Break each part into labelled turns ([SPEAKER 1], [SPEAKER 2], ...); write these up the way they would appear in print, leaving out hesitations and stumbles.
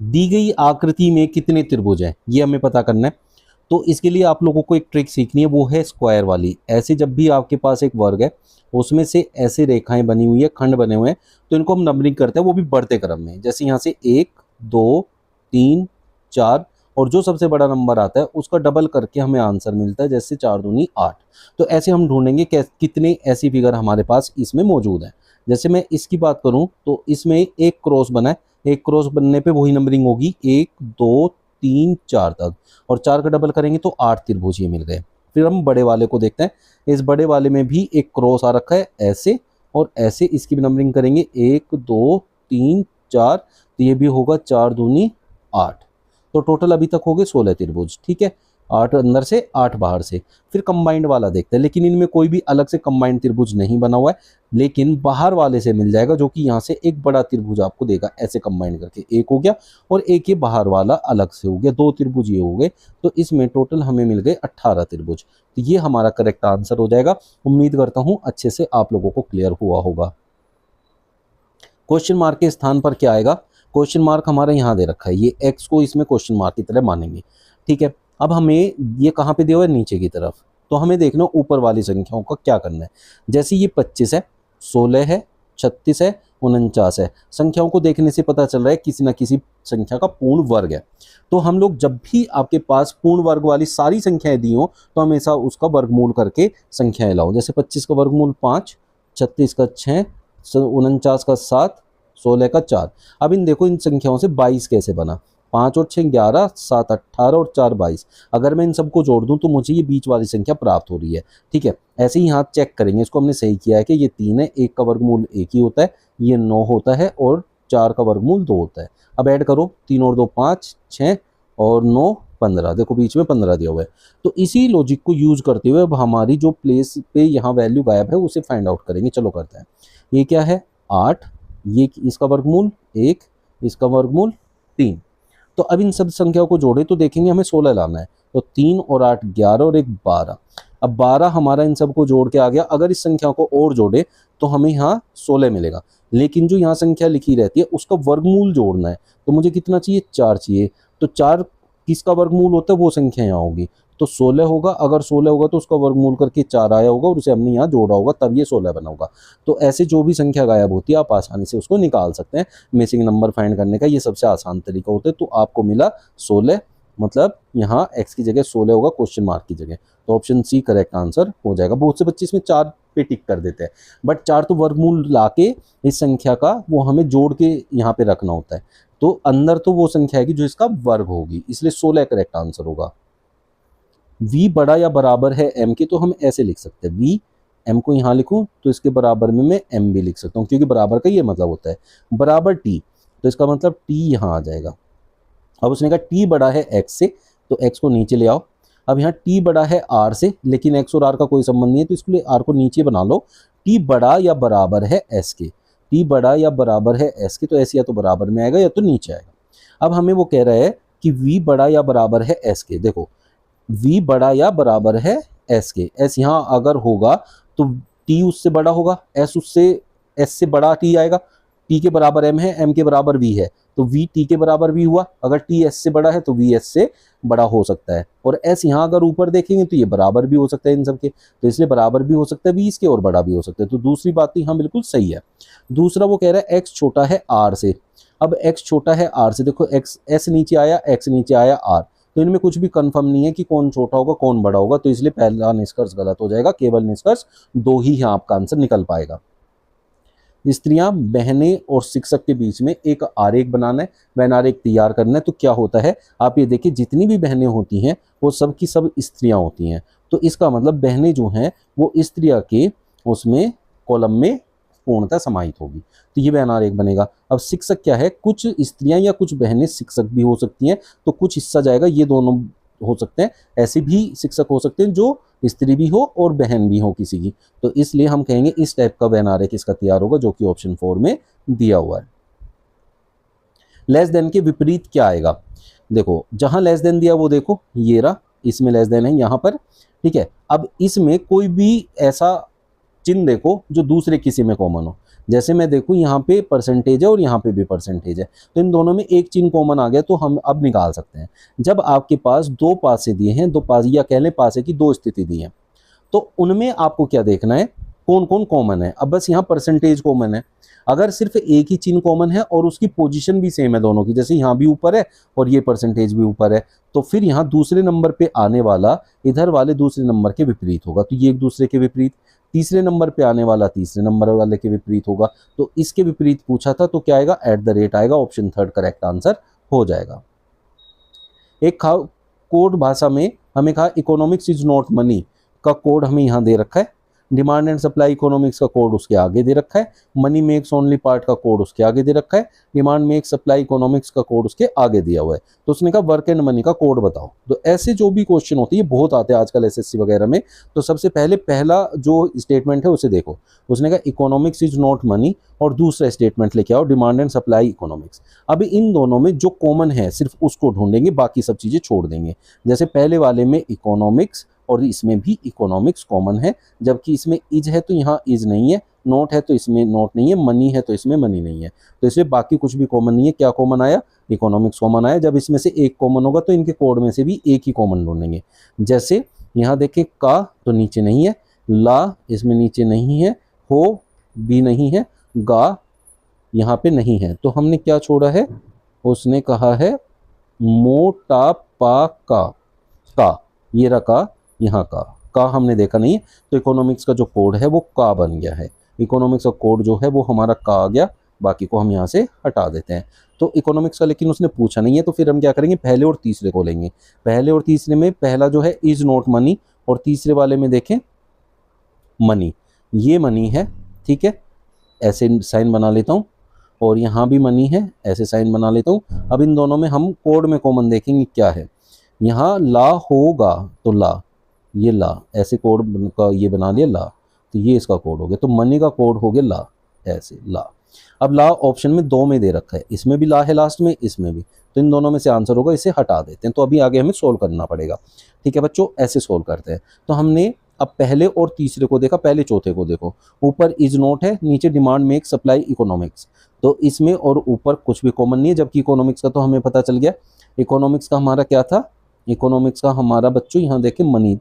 [SPEAKER 1] दी गई आकृति में कितने त्रिभुज हैं ये हमें पता करना है। तो इसके लिए आप लोगों को एक ट्रिक सीखनी है, वो है स्क्वायर वाली। ऐसे जब भी आपके पास एक वर्ग है उसमें से ऐसे रेखाएं बनी हुई है, खंड बने हुए हैं, तो इनको हम नंबरिंग करते हैं, वो भी बढ़ते क्रम में। जैसे यहाँ से 1 2 3 4, और जो सबसे बड़ा नंबर आता है उसका डबल करके हमें आंसर मिलता है, जैसे 4 दूनी 8। तो ऐसे हम ढूंढेंगे कितने ऐसी फिगर हमारे पास इसमें मौजूद है। जैसे मैं इसकी बात करूं तो इसमें एक क्रॉस बना है, एक क्रॉस बनने पे वही नंबरिंग होगी 1 2 3 4 तक, और 4 का डबल करेंगे तो 8 त्रिभुज ये मिल गए। फिर हम बड़े वाले को देखते हैं। इस बड़े वाले में भी एक क्रॉस आ रखा है ऐसे और ऐसे, इसकी भी नंबरिंग करेंगे 1 2 3 4, तो ये भी होगा 4 दूनी 8। तो टोटल अभी तक हो गए 16 त्रिभुज। ठीक है, 8 अंदर से 8 बाहर से। फिर कंबाइंड वाला देखते हैं, लेकिन इनमें कोई भी अलग से कंबाइंड त्रिभुज नहीं बना हुआ है, लेकिन बाहर वाले से मिल जाएगा, जो कि यहाँ से एक बड़ा त्रिभुज आपको देगा ऐसे कंबाइंड करके। एक हो गया और एक ये बाहर वाला अलग से हो गया, 2 त्रिभुज ये हो गए। तो इसमें टोटल हमें मिल गए 18 त्रिभुज। तो ये हमारा करेक्ट आंसर हो जाएगा। उम्मीद करता हूँ अच्छे से आप लोगों को क्लियर हुआ होगा। क्वेश्चन मार्क के स्थान पर क्या आएगा? क्वेश्चन मार्क हमारा यहाँ दे रखा है, ये x को इसमें क्वेश्चन मार्क की तरह मानेंगे। ठीक है, अब हमें ये कहाँ पे दिया हुआ है? नीचे की तरफ। तो हमें देखना ऊपर वाली संख्याओं का क्या करना है। जैसे ये 25 है, 16 है, 36 है, 49 है। संख्याओं को देखने से पता चल रहा है किसी ना किसी संख्या का पूर्ण वर्ग है। तो हम लोग जब भी आपके पास पूर्ण वर्ग वाली सारी संख्याएं दी हो तो हमेशा उसका वर्गमूल करके संख्याएं लाओ। जैसे 25 का वर्गमूल 5, 36 का 6, 49 का 7, 16 का 4। अब इन देखो, इन संख्याओं से 22 कैसे बना? 5 और 6 11, 7 18 और 4 22। अगर मैं इन सबको जोड़ दूं तो मुझे ये बीच वाली संख्या प्राप्त हो रही है। ठीक है, ऐसे ही यहाँ चेक करेंगे, इसको हमने सही किया है कि ये 3 है, 1 का वर्गमूल 1 ही होता है, ये 9 होता है और 4 का वर्गमूल 2 होता है। अब ऐड करो, 3 और 2 5, 6 और 9 15। देखो बीच में 15 दिया हुआ है। तो इसी लॉजिक को यूज करते हुए अब हमारी जो प्लेस पे यहाँ वैल्यू गायब है उसे फाइंड आउट करेंगे। चलो करते हैं। ये क्या है? 8, ये इसका वर्गमूल 1, इसका वर्गमूल 3। तो अब इन सब संख्याओं को जोड़े तो देखेंगे हमें 16 लाना है। तो 3 और 8 11 और 1 12। अब 12 हमारा इन सबको जोड़ के आ गया। अगर इस संख्या को और जोड़े तो हमें यहाँ 16 मिलेगा, लेकिन जो यहाँ संख्या लिखी रहती है उसका वर्गमूल जोड़ना है। तो मुझे कितना चाहिए? 4 चाहिए। तो 4 किसका वर्गमूल होता है? वो संख्या यहाँ होगी। तो 16 होगा। अगर 16 होगा तो उसका वर्गमूल करके 4 आया होगा और उसे हमने यहाँ जोड़ा होगा, तब ये 16 बना होगा। तो ऐसे जो भी संख्या गायब होती है आप आसानी से उसको निकाल सकते हैं। मिसिंग नंबर फाइंड करने का ये सबसे आसान तरीका होता है। तो आपको मिला 16, मतलब यहाँ x की जगह 16 होगा क्वेश्चन मार्क की जगह। तो ऑप्शन सी करेक्ट आंसर हो जाएगा। बहुत से बच्चे इसमें 4 पे टिक कर देते हैं, बट 4 तो वर्गमूल लाके इस संख्या का वो हमें जोड़ के यहाँ पे रखना होता है। तो अंदर तो वो संख्या है जो इसका वर्ग होगी, इसलिए 16 करेक्ट आंसर होगा। v बड़ा या बराबर है m के, तो हम ऐसे लिख सकते हैं, v m को यहाँ लिखूं तो इसके बराबर में मैं m भी लिख सकता हूँ, क्योंकि बराबर का ये मतलब होता है बराबर t। तो इसका मतलब t यहाँ आ जाएगा। अब उसने कहा t बड़ा है x से, तो x को नीचे ले आओ। अब यहाँ t बड़ा है r से, लेकिन x और r का कोई संबंध नहीं है, तो इसके लिए r को नीचे बना लो। t बड़ा या बराबर है s के, t बड़ा या बराबर है s के, तो ऐसे या तो बराबर में आएगा या तो नीचे आएगा। अब हमें वो कह रहा है कि v बड़ा या बराबर है s के। देखो v बड़ा या बराबर है s के, s यहाँ अगर होगा तो t उससे बड़ा होगा, s से बड़ा t आएगा। t के बराबर m है, m के बराबर v है, तो v t के बराबर v हुआ। अगर t s से बड़ा है तो v s से बड़ा हो सकता है। और s यहाँ अगर ऊपर देखेंगे तो ये बराबर भी हो सकता है इन सबके, तो इसलिए बराबर भी हो सकता है v इसके और बड़ा भी हो सकता है। तो दूसरी बात तो यहाँ बिल्कुल सही है। दूसरा वो कह रहा है x छोटा है r से। अब x छोटा है r से, देखो x s नीचे आया, x नीचे आया r, तो इनमें कुछ भी कंफर्म नहीं है कि कौन छोटा होगा कौन बड़ा होगा, तो इसलिए पहला निष्कर्ष गलत हो जाएगा। केवल निष्कर्ष 2 ही यहाँ आपका आंसर निकल पाएगा। स्त्रियां, बहनें और शिक्षक के बीच में एक आरेख बनाना है, वह आरेख तैयार करना है। तो क्या होता है आप ये देखिए, जितनी भी बहनें होती हैं वो सब की सब स्त्रियां होती हैं। तो इसका मतलब बहनें जो हैं वो स्त्रियां के उसमें कॉलम में पूर्णतः समाहित होगी, तो ये बयान आरेख बनेगा। अब शिक्षक क्या है? कुछ स्त्रियां या कुछ बहनें शिक्षक भी हो सकती हैं, तो कुछ हिस्सा जाएगा, ये दोनों हो सकते हैं। ऐसे भी शिक्षक हो सकते हैं जो स्त्री भी हो और बहन भी हो किसी की, तो इसलिए हम कहेंगे इस टाइप का बयान आरेख इसका तैयार होगा, जो कि ऑप्शन 4 में दिया हुआ है। लेस देन के विपरीत क्या आएगा? देखो जहां लेस देन दिया वो देखो ये रहा, इसमें लेस देन है यहाँ पर। ठीक है, अब इसमें कोई भी ऐसा चिन्ह देखो जो दूसरे किसी में कॉमन हो। जैसे मैं देखूं यहाँ पे परसेंटेज है और यहाँ पे भी परसेंटेज है, तो इन दोनों में एक चिन्ह कॉमन आ गया, तो हम अब निकाल सकते हैं। जब आपके पास दो पासे दिए हैं, दो पासे या कह लें पासे की दो स्थिति दी है, तो उनमें आपको क्या देखना है, कौन कौन कॉमन है। अब बस यहाँ परसेंटेज कॉमन है, अगर सिर्फ एक ही चिन्ह कॉमन है और उसकी पोजीशन भी सेम है दोनों की, जैसे यहाँ भी ऊपर है और ये परसेंटेज भी ऊपर है, तो फिर यहाँ दूसरे नंबर पे आने वाला इधर वाले दूसरे नंबर के विपरीत होगा, तो ये एक दूसरे के विपरीत। तीसरे नंबर पे आने वाला तीसरे नंबर वाले के विपरीत होगा, तो इसके विपरीत पूछा था, तो क्या आएगा, @ आएगा। ऑप्शन थर्ड करेक्ट आंसर हो जाएगा। एक कोड भाषा में हमें कहा इकोनॉमिक्स इज नॉट मनी का कोड हमें यहाँ दे रखा है, डिमांड एंड सप्लाई इकोनॉमिक्स का कोड उसके आगे दे रखा है, मनी मेक्स ओनली पार्ट का कोड उसके आगे दे रखा है, डिमांड मेक्स सप्लाई इकोनॉमिक्स का कोड उसके आगे दिया हुआ है। तो उसने कहा वर्क एंड मनी का कोड बताओ। तो ऐसे जो भी क्वेश्चन होते हैं बहुत आते हैं आजकल एसएससी वगैरह में। तो सबसे पहले पहला जो स्टेटमेंट है उसे देखो, उसने कहा इकोनॉमिक्स इज नॉट मनी, और दूसरा स्टेटमेंट लेके आओ डिमांड एंड सप्लाई इकोनॉमिक्स। अभी इन दोनों में जो कॉमन है सिर्फ उसको ढूंढेंगे, बाकी सब चीजें छोड़ देंगे। जैसे पहले वाले में इकोनॉमिक्स और इसमें भी इकोनॉमिक्स कॉमन है, जबकि इसमें इज है तो यहाँ इज नहीं है, नोट है तो इसमें नोट नहीं है, मनी है तो इसमें मनी नहीं है, तो इसलिए बाकी कुछ भी कॉमन नहीं है। क्या कॉमन आया, इकोनॉमिक्स कॉमन आया। जब इसमें से एक कॉमन होगा तो इनके कोड में से भी एक ही कॉमन ढूंढेंगे। जैसे यहाँ देखें का तो नीचे नहीं है, ला इसमें नीचे नहीं है, हो भी नहीं है, गा यहाँ पे नहीं है, तो हमने क्या छोड़ा है, उसने कहा है मोटापा का ये रखा, यहाँ का हमने देखा नहीं है, तो इकोनॉमिक्स का जो कोड है वो का बन गया है। इकोनॉमिक्स का कोड जो है वो हमारा का आ गया, बाकी को हम यहाँ से हटा देते हैं। तो इकोनॉमिक्स का लेकिन उसने पूछा नहीं है, तो फिर हम क्या करेंगे, पहले और तीसरे को लेंगे। पहले और तीसरे में पहला जो है इज नॉट मनी, और तीसरे वाले में देखें मनी, ये मनी है, ठीक है, ऐसे साइन बना लेता हूँ, और यहाँ भी मनी है, ऐसे साइन बना लेता हूँ। अब इन दोनों में हम कोड में कॉमन देखेंगे क्या है। यहाँ ला होगा तो ला, ये ला ऐसे कोड का ये बना लिया ला, तो ये इसका कोड हो गया। तो मनी का कोड हो गया ला, ऐसे ला। अब ला ऑप्शन में दो में दे रखा है, इसमें भी ला है लास्ट में, इसमें भी, तो इन दोनों में से आंसर होगा, इसे हटा देते हैं। तो अभी आगे हमें सोल्व करना पड़ेगा, ठीक है बच्चों, ऐसे सोल्व करते हैं। तो हमने अब पहले और तीसरे को देखा, पहले चौथे को देखो, ऊपर इज नोट है, नीचे डिमांड मेक सप्लाई इकोनॉमिक्स, तो इसमें और ऊपर कुछ भी कॉमन नहीं है, जबकि इकोनॉमिक्स का तो हमें पता चल गया। इकोनॉमिक्स का हमारा क्या था, इकोनॉमिक्स का हमारा बच्चों यहाँ देखें मनी,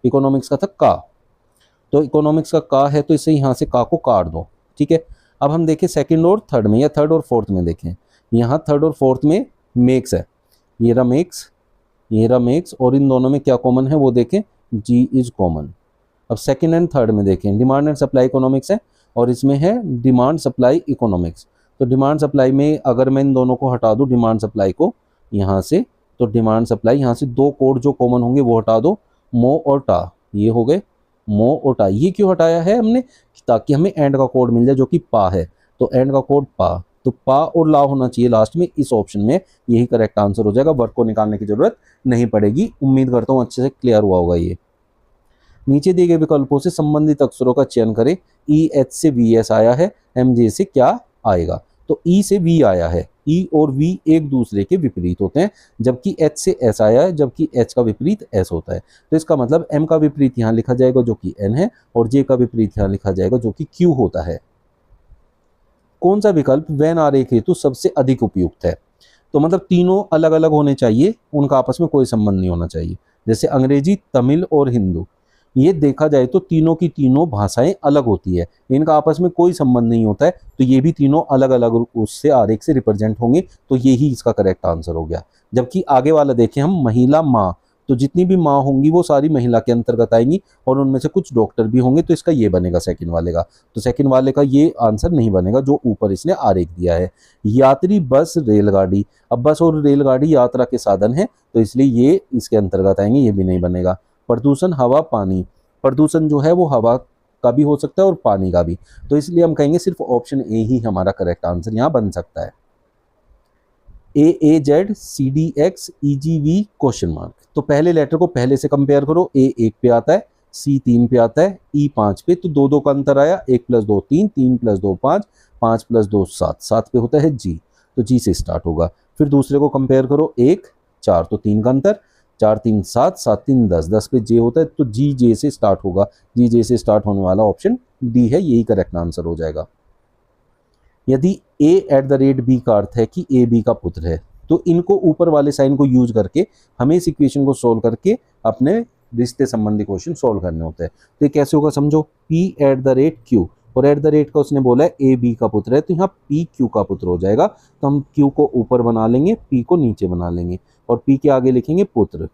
[SPEAKER 1] इकोनॉमिक्स का था का, तो इकोनॉमिक्स का है, तो इसे यहाँ से का को काट दो, ठीक है। अब हम देखें सेकंड और थर्ड में, या थर्ड और फोर्थ में देखें, यहाँ थर्ड और फोर्थ में मेक्स है, ये रहा मेक्स, ये रहा मेक्स, और इन दोनों में क्या कॉमन है वो देखें, जी इज कॉमन। अब सेकंड एंड थर्ड में देखें, डिमांड एंड सप्लाई इकोनॉमिक्स है, और इसमें है डिमांड सप्लाई इकोनॉमिक्स। तो डिमांड सप्लाई में अगर मैं इन दोनों को हटा दूँ, डिमांड सप्लाई को यहाँ से, तो डिमांड सप्लाई यहाँ से दो कोड जो कॉमन होंगे वो हटा दो, मो और टा, ये हो गए मो और टा। ये क्यों हटाया है हमने, ताकि हमें एंड का कोड मिल जाए जो कि पा है, तो एंड का कोड पा, तो पा और ला होना चाहिए लास्ट में, इस ऑप्शन में यही करेक्ट आंसर हो जाएगा। वर्क को निकालने की जरूरत नहीं पड़ेगी। उम्मीद करता हूँ अच्छे से क्लियर हुआ होगा। ये नीचे दिए गए विकल्पों से संबंधित अक्षरों का चयन करें। ई एच से वी एस आया है, एम जे से क्या आएगा, तो ई से वी आया है, ई और वी एक दूसरे के विपरीत होते हैं, जबकि एच से एस आया है, जबकि एच का विपरीत एस होता है। तो इसका मतलब एम का विपरीत यहाँ लिखा जाएगा जो कि एन है, और जे का विपरीत यहाँ लिखा जाएगा जो कि क्यू होता है। कौन सा विकल्प वेन आरेख हेतु सबसे अधिक उपयुक्त है, तो मतलब तीनों अलग अलग होने चाहिए, उनका आपस में कोई संबंध नहीं होना चाहिए। जैसे अंग्रेजी, तमिल और हिंदू, ये देखा जाए तो तीनों की तीनों भाषाएं अलग होती है, इनका आपस में कोई संबंध नहीं होता है, तो ये भी तीनों अलग अलग उससे आरेख से रिप्रेजेंट होंगे, तो यही इसका करेक्ट आंसर हो गया। जबकि आगे वाला देखें हम, महिला माँ, तो जितनी भी माँ होंगी वो सारी महिला के अंतर्गत आएंगी, और उनमें से कुछ डॉक्टर भी होंगे, तो इसका ये बनेगा सेकंड वाले का। तो सेकंड वाले का ये आंसर नहीं बनेगा जो ऊपर इसने आरेख दिया है। यात्री, बस, रेलगाड़ी, अब बस और रेलगाड़ी यात्रा के साधन है, तो इसलिए ये इसके अंतर्गत आएंगे, ये भी नहीं बनेगा। प्रदूषण, हवा, पानी, प्रदूषण जो है वो हवा का भी हो सकता है और पानी का भी, तो इसलिए हम कहेंगे सिर्फ ऑप्शन ए ही हमारा करेक्ट आंसर यहाँ बन सकता है। A Z C D X E G V question mark, तो पहले लेटर को पहले से कंपेयर करो, ए 1 पे आता है, सी 3 पे आता है, ई 5 पे, तो 2 2 का अंतर आया, 1 + 2 3, 3 + 2 5, 5 + 2 7, 7 पे होता है जी, तो जी से स्टार्ट होगा। फिर दूसरे को कंपेयर करो, 1 4, तो 3 का अंतर, 4 3 7, 7 3 10, 10 पे जे होता है तो जी जे से स्टार्ट होगा, जी जे से स्टार्ट होने वाला ऑप्शन डी है, यही करेक्ट आंसर हो जाएगा। यदि a@b का अर्थ है कि ए बी का पुत्र है, तो इनको ऊपर वाले साइन को यूज करके हमें इस इक्वेशन को सोल्व करके अपने रिश्ते संबंधी क्वेश्चन सोल्व करने होते हैं। तो ये कैसे होगा समझो, p@q, और एट द रेट का उसने बोला है ए बी का पुत्र है, तो यहाँ पी क्यू का पुत्र हो जाएगा। तो हम क्यू को ऊपर बना लेंगे, पी को नीचे बना लेंगे, और पी के आगे लिखेंगे पुत्र।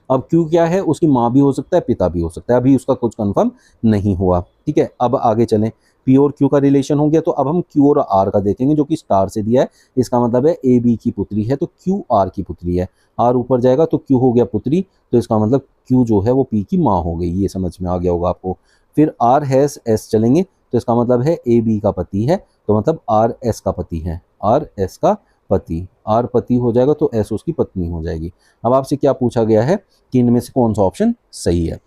[SPEAKER 1] अब क्यू क्या है, उसकी माँ भी हो सकता है, पिता भी हो सकता है, अभी उसका कुछ कंफर्म नहीं हुआ। ठीक है, अब आगे चलें। पी और क्यू का रिलेशन हो गया, तो अब हम क्यू और आर का देखेंगे, जो कि स्टार से दिया है। इसका मतलब है ए बी की पुत्री है तो क्यू आर की पुत्री है। आर ऊपर जाएगा तो क्यू हो गया पुत्री, तो इसका मतलब क्यू जो है वो पी की माँ हो गई। ये समझ में आ गया होगा आपको। फिर आर हैस एस चलेंगे, तो इसका मतलब है ए बी का पति है, तो मतलब आर एस का पति है, आर एस का पति, आर पति हो जाएगा तो एस उसकी पत्नी हो जाएगी। अब आपसे क्या पूछा गया है कि इनमें से कौन सा ऑप्शन सही है।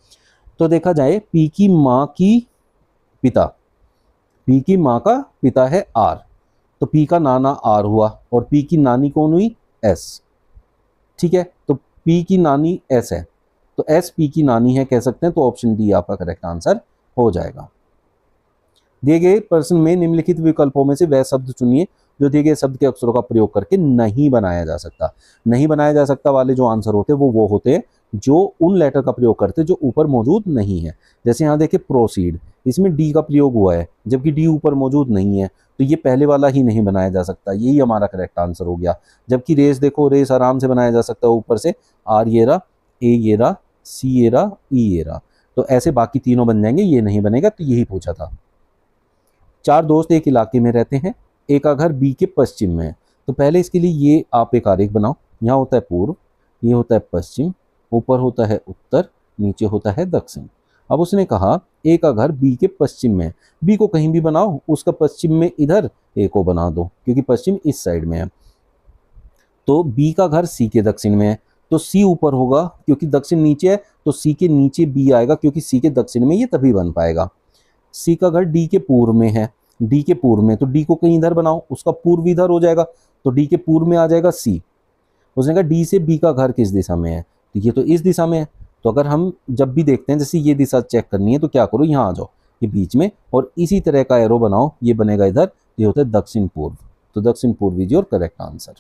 [SPEAKER 1] तो देखा जाए, पी की माँ की पिता, पी की माँ का पिता है आर, तो पी का नाना आर हुआ, और पी की नानी कौन हुई, एस। ठीक है, तो पी की नानी एस है, तो एस पी की नानी है कह सकते हैं, तो ऑप्शन डी आपका करेक्ट आंसर हो जाएगा। दिए गए प्रश्न में निम्नलिखित विकल्पों में से वह शब्द चुनिए जो दिए गए शब्द के अक्षरों का प्रयोग करके नहीं बनाया जा सकता। नहीं बनाया जा सकता वाले जो आंसर होते हैं वो होते हैं जो उन लेटर का प्रयोग करते हैं जो ऊपर मौजूद नहीं है। जैसे यहाँ देखिए प्रोसीड, इसमें डी का प्रयोग हुआ है, जबकि डी ऊपर मौजूद नहीं है, तो ये पहले वाला ही नहीं बनाया जा सकता, यही हमारा करेक्ट आंसर हो गया। जबकि रेस देखो, रेस आराम से बनाया जा सकता है, ऊपर से आर ये रहा, ए ये रहा, सी ये रहा, ई ये रहा, तो ऐसे बाकी तीनों बन जाएंगे, ये नहीं बनेगा, तो यही पूछा था। 4 दोस्त एक इलाके में रहते हैं, एक का घर बी के पश्चिम में है। तो पहले इसके लिए ये आप एक आरेख बनाओ, यहाँ होता है पूर्व, ये होता है पश्चिम, ऊपर होता है उत्तर, नीचे होता है दक्षिण। अब उसने कहा ए का घर बी के पश्चिम में है, बी को कहीं भी बनाओ, उसका पश्चिम में इधर ए को बना दो, क्योंकि पश्चिम इस साइड में है। तो बी का घर सी के दक्षिण में है, तो सी ऊपर होगा, क्योंकि दक्षिण नीचे है, तो सी के नीचे बी आएगा, क्योंकि सी के दक्षिण में ये तभी बन पाएगा। सी का घर डी के पूर्व में है, डी के पूर्व में, तो डी को कहीं इधर बनाओ, उसका पूर्व इधर हो जाएगा, तो डी के पूर्व में आ जाएगा सी। उसने कहा डी से बी का घर किस दिशा में है, तो ये तो इस दिशा में है। तो अगर हम जब भी देखते हैं जैसे ये दिशा चेक करनी है, तो क्या करो, यहाँ आ जाओ, ये बीच में, और इसी तरह का एरो बनाओ, ये बनेगा इधर, ये होता है दक्षिण पूर्व, तो दक्षिण पूर्व is your correct answer.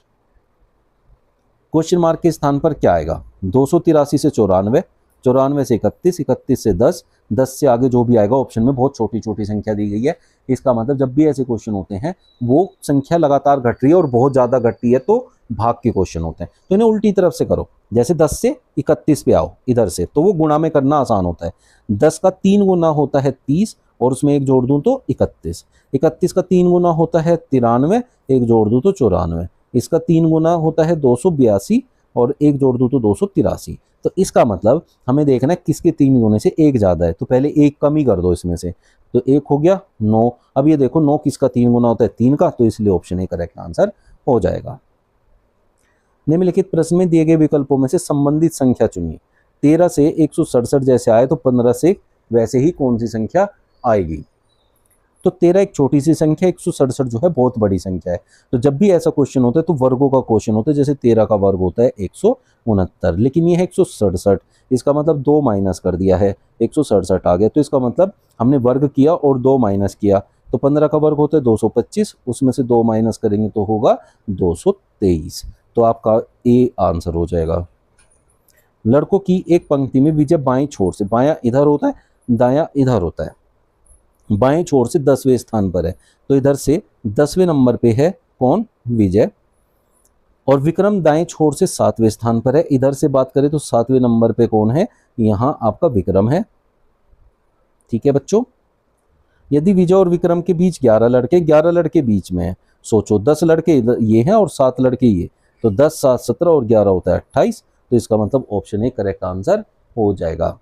[SPEAKER 1] Question mark के स्थान पर क्या आएगा, 283 से 94, 94 से 31, 31 से 10, 10 से आगे जो भी आएगा ऑप्शन में बहुत छोटी छोटी संख्या दी गई है। इसका मतलब जब भी ऐसे क्वेश्चन होते हैं वो संख्या लगातार घट रही है और बहुत ज़्यादा घटती है तो भाग के क्वेश्चन होते हैं। तो इन्हें उल्टी तरफ से करो, जैसे 10 से 31 पे आओ इधर से, तो वो गुणा में करना आसान होता है। 10 का 3 गुना होता है 30, और उसमें एक जोड़ दूँ तो 31, 31 का 3 गुना होता है 93, एक जोड़ दूँ तो 94, इसका 3 गुना होता है 282, और एक जोड़ दूँ तो 283। तो इसका मतलब हमें देखना है किसके 3 गुने से एक ज़्यादा है, तो पहले एक कम ही कर दो इसमें से, तो एक हो गया 9। अब ये देखो 9 किसका 3 गुना होता है 3 का, तो इसलिए ऑप्शन ए करेक्ट आंसर हो जाएगा। निम्नलिखित प्रश्न में दिए गए विकल्पों में से संबंधित संख्या चुनिए। 13 से 167 जैसे आए तो 15 से वैसे ही कौन सी संख्या आएगी। तो 13 एक छोटी सी संख्या, 167 जो है बहुत बड़ी संख्या है। तो जब भी ऐसा क्वेश्चन होता है तो वर्गों का क्वेश्चन होता है, जैसे 13 का वर्ग होता है 169, लेकिन ये है 167, इसका मतलब 2 माइनस कर दिया है, 167 आ गया, तो इसका मतलब हमने वर्ग किया और 2 माइनस किया। तो 15 का वर्ग होता है 225, उसमें से 2 माइनस करेंगे तो होगा 223, तो आपका ए आंसर हो जाएगा। लड़कों की एक पंक्ति में विजय बाएं छोर से, बायां इधर होता है, दायां इधर होता है, बाएं छोर से 10वें स्थान पर है, तो इधर से 10वें नंबर पे है कौन, विजय। और विक्रम दाएं छोर से 7वें स्थान पर है, इधर से बात करें तो 7वें नंबर पे कौन है, यहाँ आपका विक्रम है। ठीक है बच्चों, यदि विजय और विक्रम के बीच 11 लड़के बीच में है, सोचो 10 लड़के ये हैं और 7 लड़के ये, तो 10 7 17 और 11 होता है 28, तो इसका मतलब ऑप्शन ए करेक्ट आंसर हो जाएगा।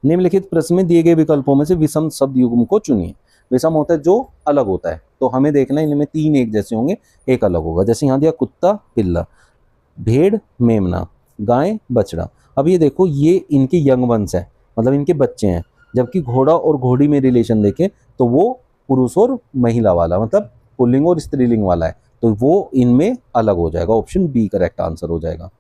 [SPEAKER 1] निम्नलिखित प्रश्न में दिए गए विकल्पों में से विषम शब्द युग्म को चुनिए। विषम होता है जो अलग होता है, तो हमें देखना है इनमें 3 एक जैसे होंगे, एक अलग होगा। जैसे यहाँ दिया कुत्ता पिल्ला, भेड़ मेमना, गाय बछड़ा। अब ये देखो ये इनके यंग वंश है, मतलब इनके बच्चे हैं, जबकि घोड़ा और घोड़ी में रिलेशन देखें तो वो पुरुष और महिला वाला, मतलब पुल्लिंग और स्त्रीलिंग वाला है, तो वो इनमें अलग हो जाएगा, ऑप्शन बी करेक्ट आंसर हो जाएगा।